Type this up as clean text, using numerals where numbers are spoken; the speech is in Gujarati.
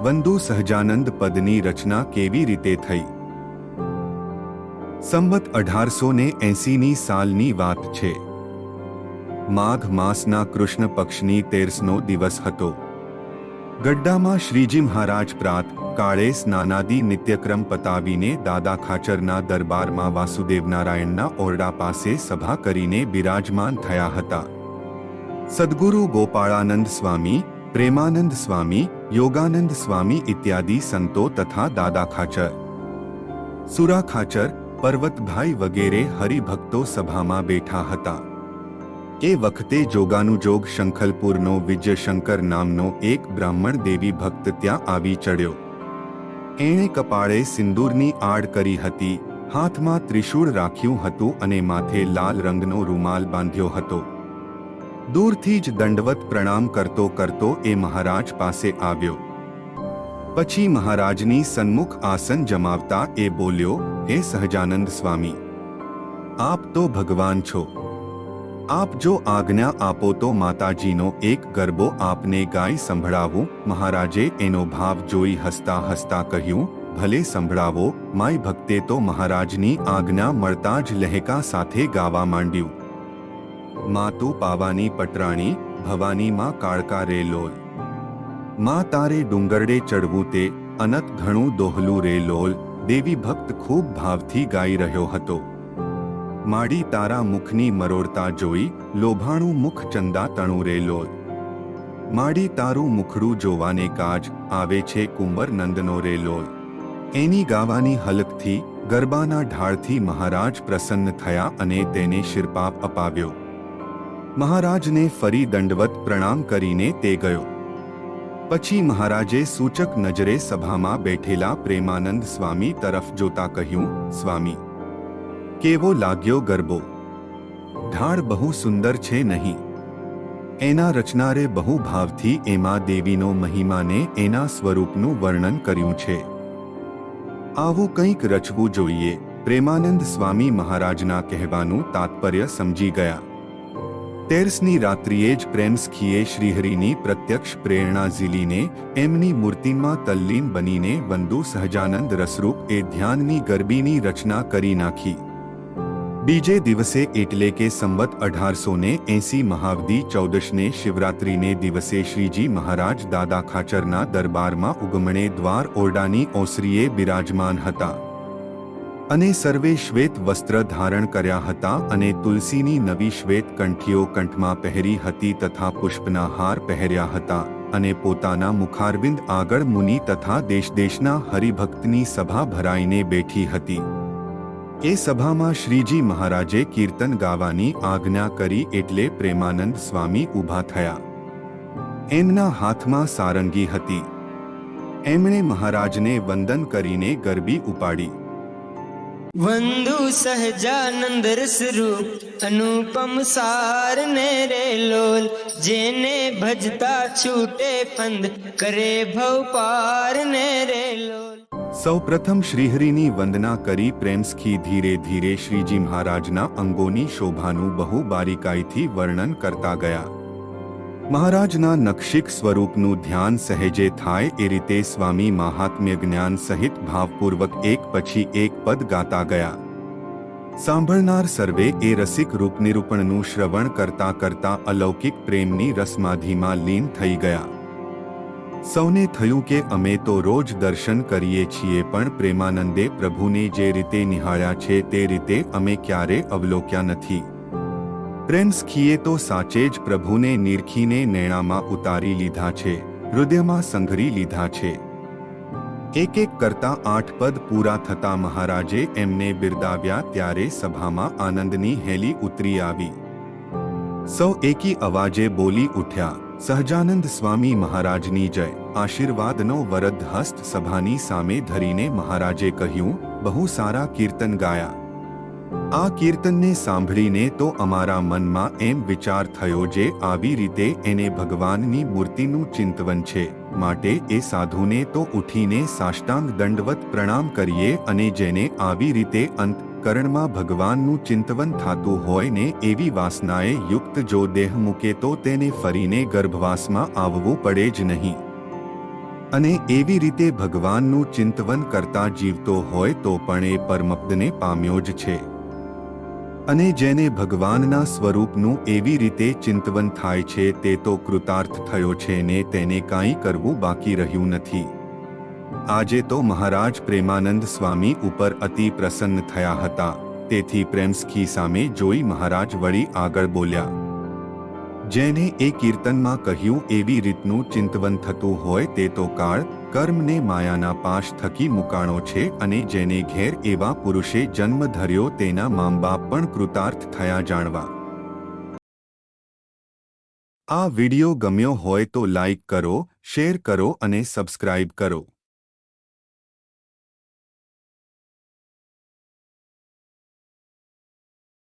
વંદુ સહજાનંદ પદની રચના કેવી રીતે થઈ? સંવત 1880ની સાલની વાત છે. માઘ માસના કૃષ્ણ પક્ષની 13નો દિવસ હતો. ગડ્ડામાં શ્રીજી મહારાજ પ્રાત કાળે સ્નાનાદિ નિત્યક્રમ પતાવીને દાદા ખાચરના દરબારમાં વાસુદેવનારાયણના ઓરડા પાસે સભા કરીને બિરાજમાન થયા હતા. સદ્ગુરુ ગોપાળાનંદ સ્વામી, પ્રેમાનંદ સ્વામી, યોગાનંદ સ્વામી ઇત્યાદિ સંતો તથા દાદા ખાચર, સુરા ખાચર, પર્વતભાઈ વગેરે હરિભક્તો સભામાં બેઠા હતા. એ વખતે જોગાનુજોગ શંખલપુરનો વિજયશંકર નામનો એક બ્રાહ્મણ દેવી ભક્ત ત્યાં આવી ચડ્યો. એણે કપાળે સિંદૂરની આડ કરી હતી, હાથમાં ત્રિશૂળ રાખ્યું હતું અને માથે લાલ રંગનો રૂમાલ બાંધ્યો હતો. દૂરથી જ દંડવત પ્રણામ કરતો કરતો એ મહારાજ પાસે આવ્યો. પછી મહારાજની સન્મુખ આસન જમાવતા એ બોલ્યો, હે સહજાનંદ સ્વામી, આપ તો ભગવાન છો. આપ જો આજ્ઞા આપો તો માતાજીનો એક ગરબો આપને ગાઈ સંભળાવું. મહારાજે એનો ભાવ જોઈ હસતા હસતા કહ્યું, ભલે સંભળાવો. માય ભક્તે તો મહારાજની આજ્ઞા મળતા જ લહેકા સાથે ગાવા માંડ્યું. માં તું પાવાની પટરાણી, ભવાની માં કાળકા રે લોલ. માં તારે ડુંગરડે ચડવું તે અનત ઘણું દોહલું રે લોલ. દેવી ભક્ત ખૂબ ભાવથી ગાઈ રહ્યો હતો. માડી તારા મુખની મરોડતા જોઈ લોભાણું મુખ ચંદા તણું રે લોલ. માડી તારું મુખડું જોવાને કાજ આવે છે કુંવર નંદનો રે લોલ. એની ગાવાની હલકથી ગરબાના ઢાળથી મહારાજ પ્રસન્ન થયા અને તેને શિરપાપ અપાવ્યો. મહારાજને ફરી દંડવત પ્રણામ કરીને તે ગયો. પછી મહારાજે સૂચક નજરે સભામાં બેઠેલા પ્રેમાનંદ સ્વામી તરફ જોતા કહ્યું, સ્વામી, કેવો લાગ્યો ગરબો? ઢાળ બહુ સુંદર છે નહીં? એના રચનારે બહુ ભાવથી એમાં દેવીનો મહિમાને એના સ્વરૂપનું વર્ણન કર્યું છે. આવું કંઈક રચવું જોઈએ. પ્રેમાનંદ સ્વામી મહારાજના કહેવાનું તાત્પર્ય સમજી ગયા. 13ની રાત્રિએ જ પ્રેમસખીએ શ્રીહરિની પ્રત્યક્ષ પ્રેરણા ઝીલીને એમની મૂર્તિમાં તલ્લીન બનીને વંદુ સહજાનંદ રસરૂપ એ ધ્યાનની ગરબીની રચના કરી નાખી. બીજે દિવસે એટલે કે સંવત 1880 મહાવદી 14ને શિવરાત્રિને દિવસે શ્રીજી મહારાજ દાદા ખાચરના દરબારમાં ઉગમણે દ્વાર ઓરડાની ઓસરીએ બિરાજમાન હતા. અને સર્વે શ્વેત વસ્ત્ર ધારણ કર્યા હતા અને તુલસીની નવી શ્વેત કંઠીઓ કંઠમાં પહેરી હતી તથા પુષ્પના હાર પહેર્યા હતા અને પોતાના મુખારવિંદ આગળ મુનિ તથા દેશના હરિભક્તની સભા ભરાઈને બેઠી હતી. એ સભામાં શ્રીજી મહારાજે કીર્તન ગાવાની આજ્ઞા કરી એટલે પ્રેમાનંદ સ્વામી ઊભા થયા. એમના હાથમાં સારંગી હતી. એમણે મહારાજને વંદન કરીને ગરબી ઉપાડી. વંદુ સહજાનંદ રસરૂપ અનુપમ સાર ને રે લોલ. જેને ભજતા છૂટે ફંદ કરે ભવ પાર ને રે લોલ. સૌપ્રથમ શ્રીહરિની વંદના કરી પ્રેમસખી ધીરે ધીરે શ્રીજી મહારાજના અંગોની શોભાનું બહુ બારીકાઈથી વર્ણન કરતા ગયા. મહારાજના નખશિક સ્વરૂપનું ધ્યાન સહેજે થાય એ રીતે સ્વામી મહાત્મ્ય જ્ઞાન સહિત ભાવપૂર્વક એક પછી એક પદ ગાતા ગયા. સાંભળનાર સર્વે એ રસિક રૂપ નિરૂપણનું શ્રવણ કરતા કરતા અલૌકિક પ્રેમની રસમાધીમાં લીન થઈ ગયા. સૌને થયું કે અમે તો રોજ દર્શન કરીએ છીએ પણ પ્રેમાનંદે પ્રભુને જે રીતે નિહાળ્યા છે તે રીતે અમે ક્યારે અવલોક્યા નથી. પ્રેમસખીએ તો સાચે જ પ્રભુને નિરખીને નૈણામાં ઉતારી લીધા છે, હૃદયમાં સંઘરી લીધા છે. એક એક કરતા 8 પદ પૂરા થતા મહારાજે એમને બિરદાવ્યા ત્યારે સભામાં આનંદની હેલી ઉતરી આવી. સૌ એકી અવાજે બોલી ઉઠ્યા, સહજાનંદ સ્વામી મહારાજની જય. આશીર્વાદનો વરદ હસ્ત સભાની સામે ધરીને મહારાજે કહ્યું, બહુ સારા કીર્તન ગાયા. આ કીર્તનને સાંભળીને તો અમારા મનમાં એમ વિચાર થયો જે આવી રીતે એને ભગવાનની મૂર્તિનું ચિંતવન છે, માટે એ સાધુને તો ઉઠીને સાષ્ટાંગ દંડવત પ્રણામ કરીએ અને જેને આવી રીતે અંતકરણમાં ભગવાનનું ચિંતવન થતું હોય ને એવી વાસનાએ યુક્ત જો દેહ મૂકે તો તેને ફરીને ગર્ભવાસમાં આવવું પડે જ નહીં. અને એવી રીતે ભગવાનનું ચિંતવન કરતા જીવતો હોય તો પણ એ પરમપદને પામ્યો જ છે. અને જેને ભગવાનના સ્વરૂપનું એવી રીતે ચિંતવન થાય છે તે તો કૃતાર્થ થયો છે ને તેને કાંઈ કરવું બાકી રહ્યું નથી. આજે તો મહારાજ પ્રેમાનંદ સ્વામી ઉપર અતિ પ્રસન્ન થયા હતા, તેથી પ્રેમસખી સામે જોઈ મહારાજ વળી આગળ બોલ્યા. જેને એ કીર્તનમાં કહ્યું એવી રીતનું ચિંતવન થતું હોય તે તો કાળ કર્મને માયાના પાશ થકી મુકાણો છે, અને જેને ઘેર એવા પુરુષે જન્મ ધર્યો તેના મામબાપ પણ કૃતાર્થ થયા જાણવા. આ વિડિયો ગમ્યો હોય તો લાઈક કરો, શેર કરો અને સબસ્ક્રાઇબ કરો.